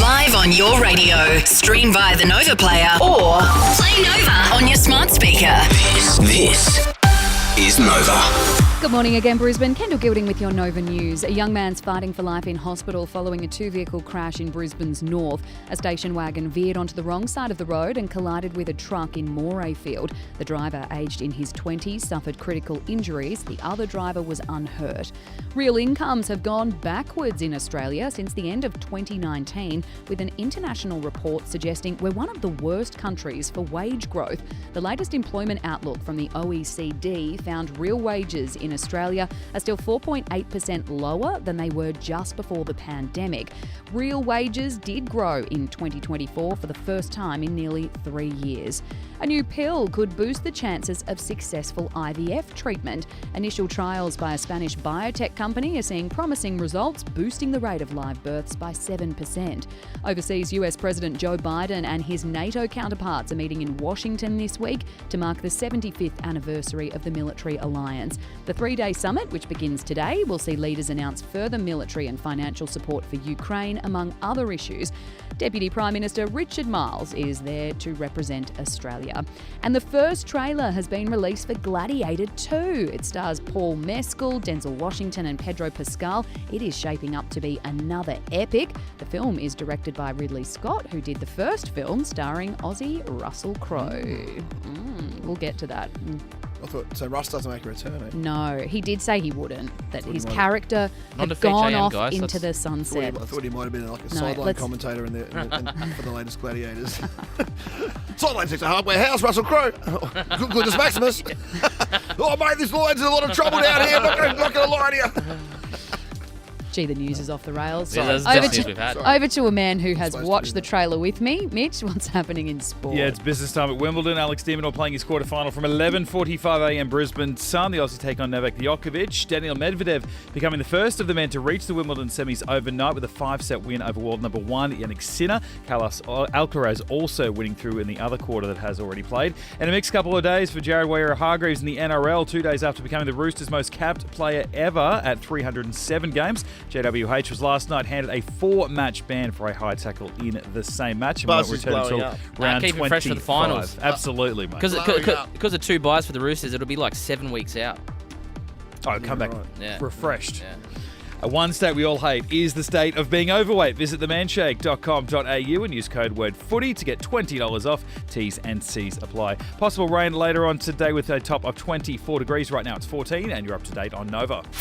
Live on your radio. Stream via the Nova player or play Nova on your smart speaker. This is Nova. Good morning again, Brisbane. Kendall Gilding with your Nova News. A young man's fighting for life in hospital following a two-vehicle crash in Brisbane's north. A station wagon veered onto the wrong side of the road and collided with a truck in Morayfield. The driver, aged in his 20s, suffered critical injuries. The other driver was unhurt. Real incomes have gone backwards in Australia since the end of 2019, with an international report suggesting we're one of the worst countries for wage growth. The latest employment outlook from the OECD found real wages in Australia are still 4.8% lower than they were just before the pandemic. Real wages did grow in 2024 for the first time in nearly 3 years. A new pill could boost the chances of successful IVF treatment. Initial trials by a Spanish biotech company are seeing promising results, boosting the rate of live births by 7%. Overseas, US President Joe Biden and his NATO counterparts are meeting in Washington this week to mark the 75th anniversary of the military alliance. The three-day summit, which begins today, will see leaders announce further military and financial support for Ukraine, among other issues. Deputy Prime Minister Richard Marles is there to represent Australia. And the first trailer has been released for Gladiator 2. It stars Paul Mescal, Denzel Washington and Pedro Pascal. It is shaping up to be another epic. The film is directed by Ridley Scott, who did the first film starring Aussie Russell Crowe. We'll get to that. I thought, so Russ doesn't make a return, eh? No, he did say he wouldn't, that his character had gone off into the sunset. I thought he might have been like a sideline commentator for the latest Gladiators. Sideline six, a hardware house, Russell Crowe. Goodness Maximus. Oh, mate, this line's in a lot of trouble down here. I'm not going to lie to you. Gee, the news is off the rails. Yeah, that's over to a man who has watched the trailer with me. Mitch, what's happening in sport? Yeah, it's business time at Wimbledon. Alex de Minaur playing his quarterfinal from 11:45am Brisbane Sun. The Aussie take on Novak Djokovic. Daniil Medvedev becoming the first of the men to reach the Wimbledon semis overnight with a 5-set win over world number 1 Yannick Sinner. Carlos Alcaraz also winning through in the other quarter that has already played. And a mixed couple of days for Jared Waerea-Hargreaves in the NRL, 2 days after becoming the Roosters' most capped player ever at 307 games. JWH was last night handed a 4-match ban for a high tackle in the same match and won't return until round 25. Keep him fresh for the finals. Absolutely, mate. Because of 2 buys for the Roosters, it'll be like 7 weeks out. Oh, come back refreshed. Yeah. One state we all hate is the state of being overweight. Visit themanshake.com.au and use code word footy to get $20 off. T's and C's apply. Possible rain later on today with a top of 24 degrees. Right now it's 14 and you're up to date on Nova.